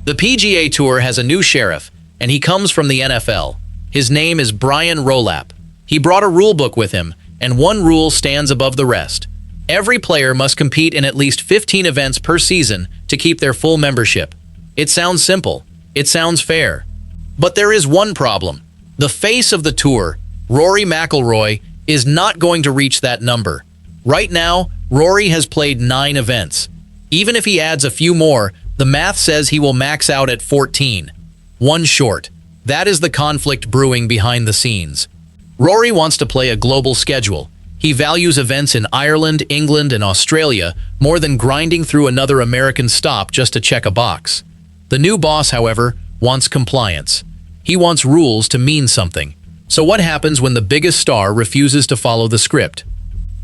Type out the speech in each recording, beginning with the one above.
The PGA Tour has a new sheriff, and he comes from the NFL. His name is Brian Rolapp. He brought a rulebook with him, and one rule stands above the rest. Every player must compete in at least 15 events per season to keep their full membership. It sounds simple. It sounds fair. But there is one problem. The face of the tour, Rory McIlroy, is not going to reach that number. Right now, Rory has played 9 events. Even if he adds a few more, the math says he will max out at 14. One short. That is the conflict brewing behind the scenes. Rory wants to play a global schedule. He values events in Ireland, England, and Australia more than grinding through another American stop just to check a box. The new boss, however, wants compliance. He wants rules to mean something. So what happens when the biggest star refuses to follow the script?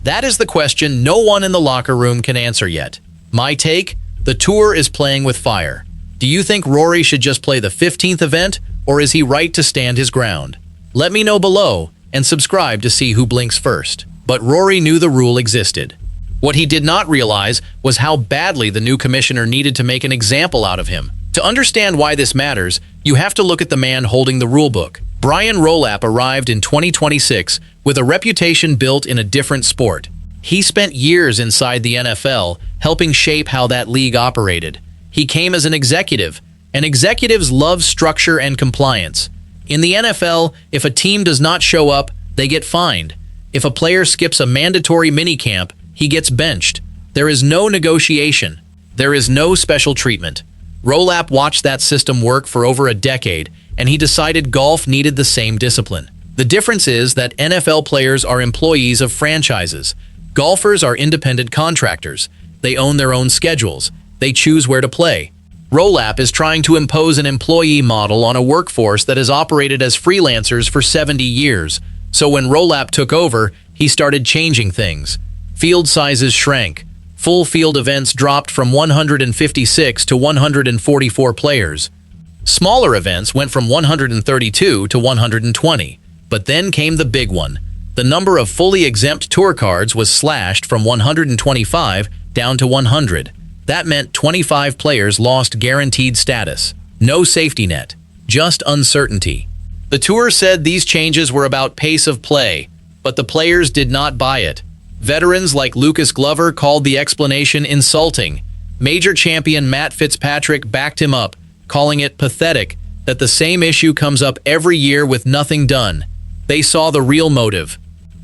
That is the question no one in the locker room can answer yet. My take? The tour is playing with fire. Do you think Rory should just play the 15th event, or is he right to stand his ground? Let me know below, and subscribe to see who blinks first. But Rory knew the rule existed. What he did not realize was how badly the new commissioner needed to make an example out of him. To understand why this matters, you have to look at the man holding the rulebook. Brian Rolapp arrived in 2026 with a reputation built in a different sport. He spent years inside the NFL, helping shape how that league operated. He came as an executive, and executives love structure and compliance. In the NFL, if a team does not show up, they get fined. If a player skips a mandatory minicamp, he gets benched. There is no negotiation. There is no special treatment. Rolapp watched that system work for over a decade, and he decided golf needed the same discipline. The difference is that NFL players are employees of franchises. Golfers are independent contractors. They own their own schedules. They choose where to play. Rolapp is trying to impose an employee model on a workforce that has operated as freelancers for 70 years. So when Rolapp took over, he started changing things. Field sizes shrank. Full field events dropped from 156 to 144 players. Smaller events went from 132 to 120. But then came the big one. The number of fully exempt tour cards was slashed from 125 down to 100. That meant 25 players lost guaranteed status. No safety net, just uncertainty. The tour said these changes were about pace of play, but the players did not buy it. Veterans like Lucas Glover called the explanation insulting. Major champion Matt Fitzpatrick backed him up, calling it pathetic that the same issue comes up every year with nothing done. They saw the real motive.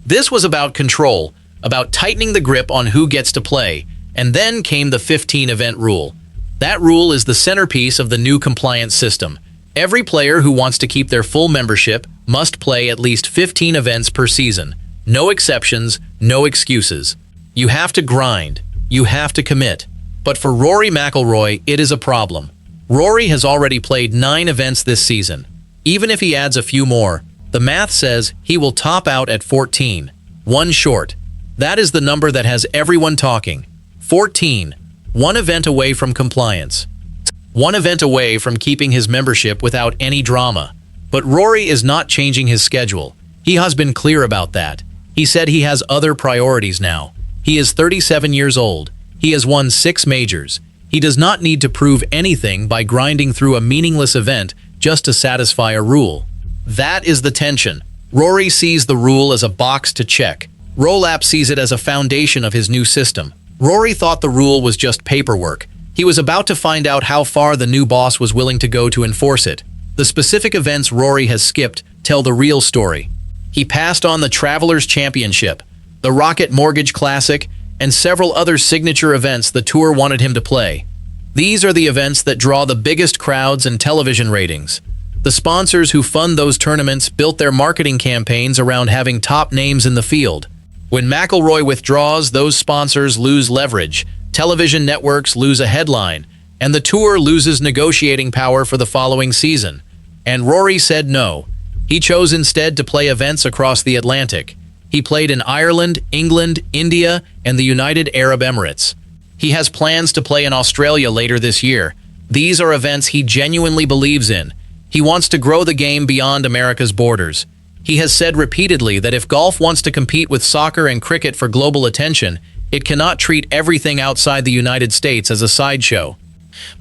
This was about control, about tightening the grip on who gets to play, and then came the 15-event rule. That rule is the centerpiece of the new compliance system. Every player who wants to keep their full membership must play at least 15 events per season. No exceptions, no excuses. You have to grind. You have to commit. But for Rory McIlroy, it is a problem. Rory has already played 9 events this season. Even if he adds a few more, the math says he will top out at 14. One short. That is the number that has everyone talking. 14. One event away from compliance. One event away from keeping his membership without any drama. But Rory is not changing his schedule. He has been clear about that. He said he has other priorities now. He is 37 years old. He has won 6 majors. He does not need to prove anything by grinding through a meaningless event just to satisfy a rule. That is the tension. Rory sees the rule as a box to check. Rolapp sees it as a foundation of his new system. Rory thought the rule was just paperwork. He was about to find out how far the new boss was willing to go to enforce it. The specific events Rory has skipped tell the real story. He passed on the Travelers Championship, the Rocket Mortgage Classic, and several other signature events the tour wanted him to play. These are the events that draw the biggest crowds and television ratings. The sponsors who fund those tournaments built their marketing campaigns around having top names in the field. When McIlroy withdraws, those sponsors lose leverage, television networks lose a headline, and the tour loses negotiating power for the following season. And Rory said no. He chose instead to play events across the Atlantic. He played in Ireland, England, India, and the United Arab Emirates. He has plans to play in Australia later this year. These are events he genuinely believes in. He wants to grow the game beyond America's borders. He has said repeatedly that if golf wants to compete with soccer and cricket for global attention, it cannot treat everything outside the United States as a sideshow.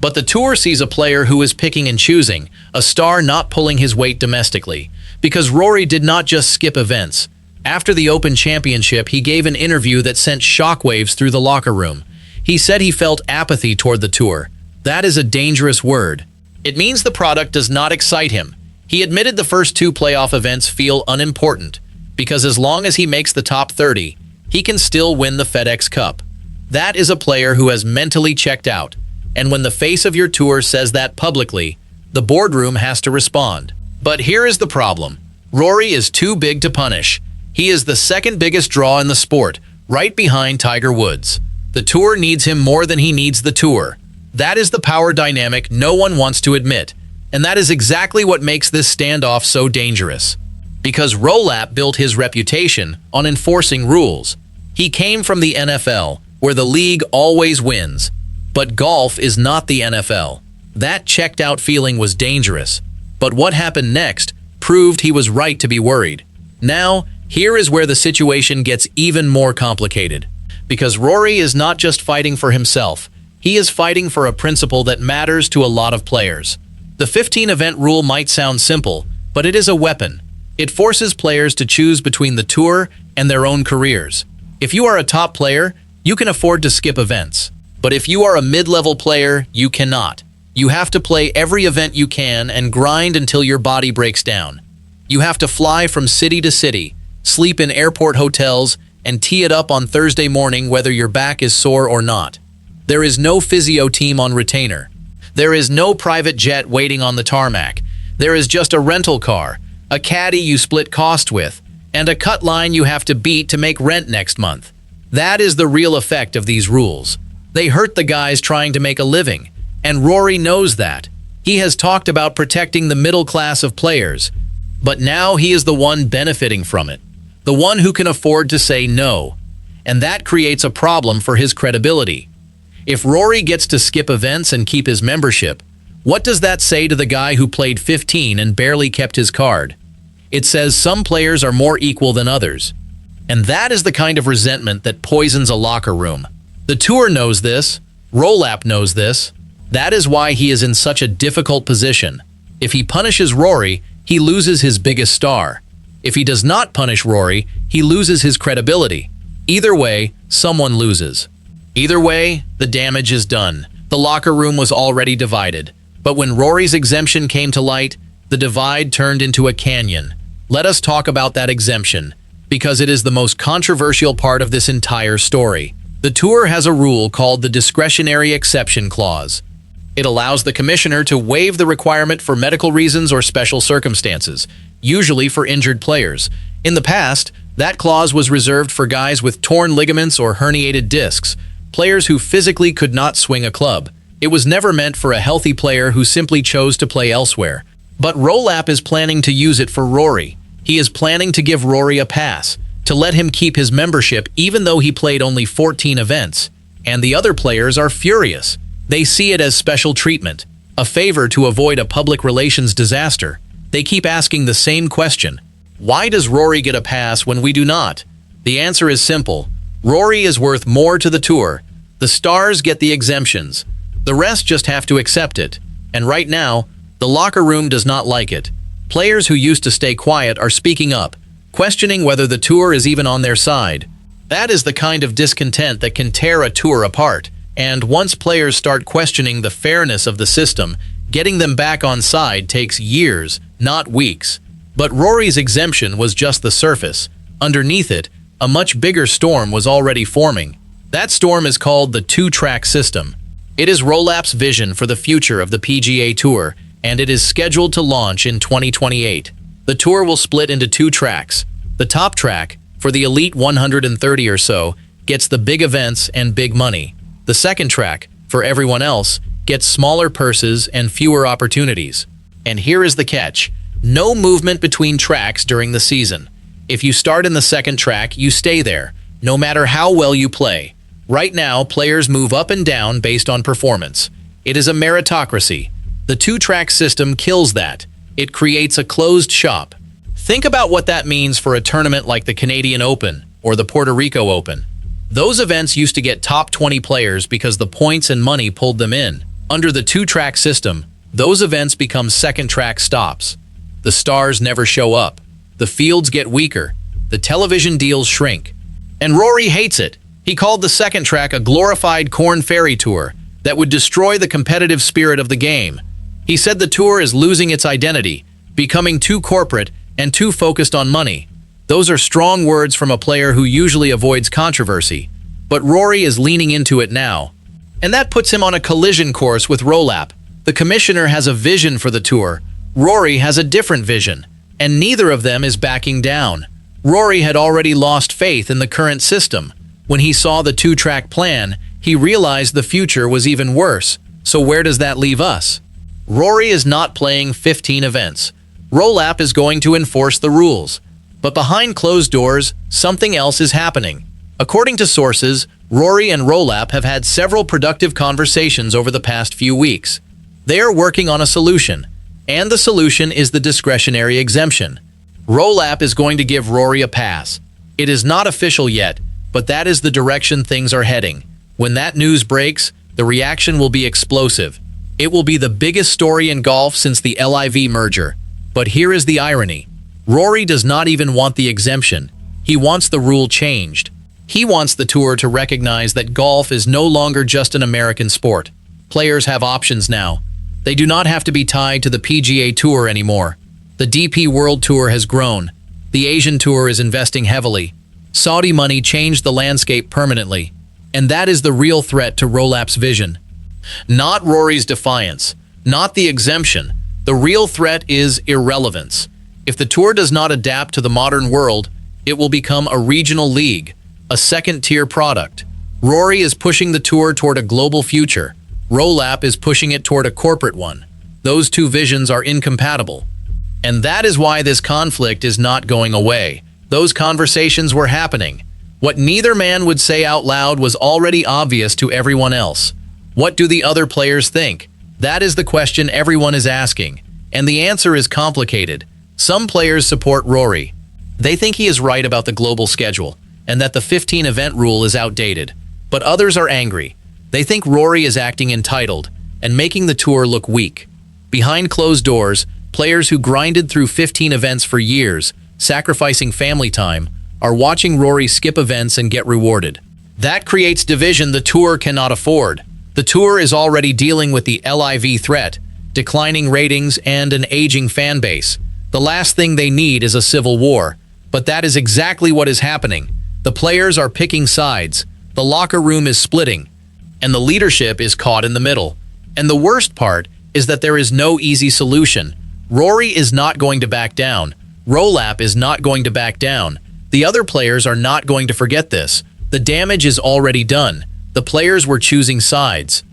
But the tour sees a player who is picking and choosing, a star not pulling his weight domestically. Because Rory did not just skip events. After the Open Championship, he gave an interview that sent shockwaves through the locker room. He said he felt apathy toward the tour. That is a dangerous word. It means the product does not excite him. He admitted the first 2 playoff events feel unimportant, because as long as he makes the top 30, he can still win the FedEx Cup. That is a player who has mentally checked out. And when the face of your tour says that publicly, the boardroom has to respond. But here is the problem. Rory is too big to punish. He is the second biggest draw in the sport, right behind Tiger Woods. The tour needs him more than he needs the tour. That is the power dynamic no one wants to admit. And that is exactly what makes this standoff so dangerous. Because Rolapp built his reputation on enforcing rules. He came from the NFL, where the league always wins. But golf is not the NFL. That checked-out feeling was dangerous. But what happened next proved he was right to be worried. Now, here is where the situation gets even more complicated. Because Rory is not just fighting for himself. He is fighting for a principle that matters to a lot of players. The 15-event rule might sound simple, but it is a weapon. It forces players to choose between the tour and their own careers. If you are a top player, you can afford to skip events. But if you are a mid-level player, you cannot. You have to play every event you can and grind until your body breaks down. You have to fly from city to city, sleep in airport hotels, and tee it up on Thursday morning whether your back is sore or not. There is no physio team on retainer. There is no private jet waiting on the tarmac. There is just a rental car, a caddy you split cost with, and a cut line you have to beat to make rent next month. That is the real effect of these rules. They hurt the guys trying to make a living, and Rory knows that. He has talked about protecting the middle class of players, but now he is the one benefiting from it, the one who can afford to say no, and that creates a problem for his credibility. If Rory gets to skip events and keep his membership, what does that say to the guy who played 15 and barely kept his card? It says some players are more equal than others. And that is the kind of resentment that poisons a locker room. The tour knows this. Rolapp knows this. That is why he is in such a difficult position. If he punishes Rory, he loses his biggest star. If he does not punish Rory, he loses his credibility. Either way, someone loses. Either way, the damage is done. The locker room was already divided. But when Rory's exemption came to light, the divide turned into a canyon. Let us talk about that exemption, because it is the most controversial part of this entire story. The tour has a rule called the discretionary exception clause. It allows the commissioner to waive the requirement for medical reasons or special circumstances, usually for injured players. In the past, that clause was reserved for guys with torn ligaments or herniated discs, players who physically could not swing a club. It was never meant for a healthy player who simply chose to play elsewhere. But Rolapp is planning to use it for Rory. He is planning to give Rory a pass, to let him keep his membership even though he played only 14 events. And the other players are furious. They see it as special treatment, a favor to avoid a public relations disaster. They keep asking the same question. Why does Rory get a pass when we do not? The answer is simple. Rory is worth more to the tour. The stars get the exemptions. The rest just have to accept it. And right now, the locker room does not like it. Players who used to stay quiet are speaking up, questioning whether the tour is even on their side. That is the kind of discontent that can tear a tour apart. And once players start questioning the fairness of the system, getting them back on side takes years, not weeks. But Rory's exemption was just the surface. Underneath it, a much bigger storm was already forming. That storm is called the two-track system. It is Rolapp's vision for the future of the PGA Tour, and it is scheduled to launch in 2028. The tour will split into 2 tracks. The top track, for the elite 130 or so, gets the big events and big money. The second track, for everyone else, gets smaller purses and fewer opportunities. And here is the catch. No movement between tracks during the season. If you start in the second track, you stay there, no matter how well you play. Right now, players move up and down based on performance. It is a meritocracy. The two-track system kills that. It creates a closed shop. Think about what that means for a tournament like the Canadian Open or the Puerto Rico Open. Those events used to get top 20 players because the points and money pulled them in. Under the two-track system, those events become second-track stops. The stars never show up. The fields get weaker. The television deals shrink. And Rory hates it. He called the second track a glorified Corn Ferry Tour that would destroy the competitive spirit of the game. He said the tour is losing its identity, becoming too corporate and too focused on money. Those are strong words from a player who usually avoids controversy. But Rory is leaning into it now. And that puts him on a collision course with Rolapp. The commissioner has a vision for the tour. Rory has a different vision. And neither of them is backing down. Rory had already lost faith in the current system. When he saw the two-track plan, he realized the future was even worse. So where does that leave us? Rory is not playing 15 events. Rolapp is going to enforce the rules. But behind closed doors, something else is happening. According to sources, Rory and Rolapp have had several productive conversations over the past few weeks. They are working on a solution, and the solution is the discretionary exemption. Rolapp is going to give Rory a pass. It is not official yet, but that is the direction things are heading. When that news breaks, the reaction will be explosive. It will be the biggest story in golf since the LIV merger. But here is the irony. Rory does not even want the exemption. He wants the rule changed. He wants the tour to recognize that golf is no longer just an American sport. Players have options now. They do not have to be tied to the PGA Tour anymore. The DP World Tour has grown. The Asian Tour is investing heavily. Saudi money changed the landscape permanently. And that is the real threat to Rolapp's vision. Not Rory's defiance, not the exemption. The real threat is irrelevance. If the tour does not adapt to the modern world, it will become a regional league, a second-tier product. Rory is pushing the tour toward a global future. Rolapp is pushing it toward a corporate one. Those two visions are incompatible. And that is why this conflict is not going away. Those conversations were happening. What neither man would say out loud was already obvious to everyone else. What do the other players think? That is the question everyone is asking. And the answer is complicated. Some players support Rory. They think he is right about the global schedule and that the 15-event rule is outdated. But others are angry. They think Rory is acting entitled and making the tour look weak. Behind closed doors, players who grinded through 15 events for years, sacrificing family time, are watching Rory skip events and get rewarded. That creates division the tour cannot afford. The tour is already dealing with the LIV threat, declining ratings, and an aging fan base. The last thing they need is a civil war. But that is exactly what is happening. The players are picking sides. The locker room is splitting. And the leadership is caught in the middle. And the worst part is that there is no easy solution. Rory is not going to back down. Rolapp is not going to back down. The other players are not going to forget this. The damage is already done. The players were choosing sides.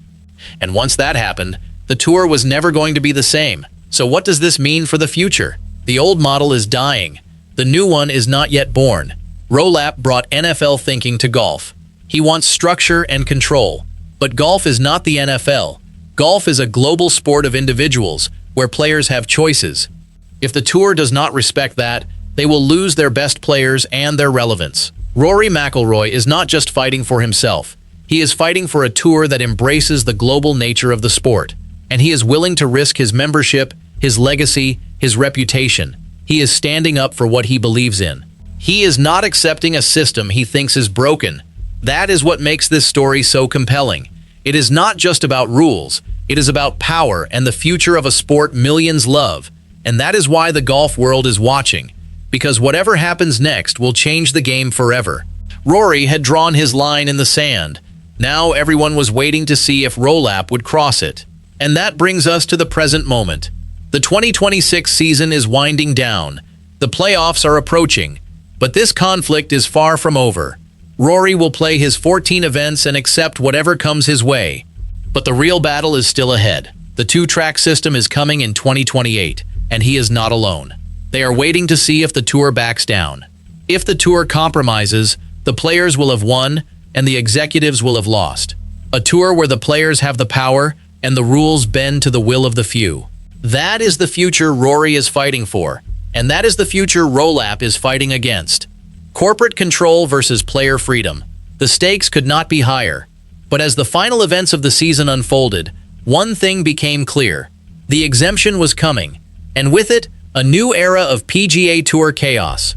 And once that happened, the tour was never going to be the same. So what does this mean for the future? The old model is dying. The new one is not yet born. Rolapp brought NFL thinking to golf. He wants structure and control. But golf is not the NFL. Golf is a global sport of individuals where players have choices. If the tour does not respect that, they will lose their best players and their relevance. Rory McIlroy is not just fighting for himself. He is fighting for a tour that embraces the global nature of the sport. And he is willing to risk his membership, his legacy, his reputation. He is standing up for what he believes in. He is not accepting a system he thinks is broken. That is what makes this story so compelling. It is not just about rules. It is about power and the future of a sport millions love. And that is why the golf world is watching. Because whatever happens next will change the game forever. Rory had drawn his line in the sand. Now everyone was waiting to see if Rolapp would cross it. And that brings us to the present moment. The 2026 season is winding down. The playoffs are approaching. But this conflict is far from over. Rory will play his 14 events and accept whatever comes his way. But the real battle is still ahead. The two-track system is coming in 2028, and he is not alone. They are waiting to see if the tour backs down. If the tour compromises, the players will have won, and the executives will have lost. A tour where the players have the power, and the rules bend to the will of the few. That is the future Rory is fighting for, and that is the future Rolapp is fighting against. Corporate control versus player freedom. The stakes could not be higher. But as the final events of the season unfolded, one thing became clear. The exemption was coming, and with it, a new era of PGA Tour chaos.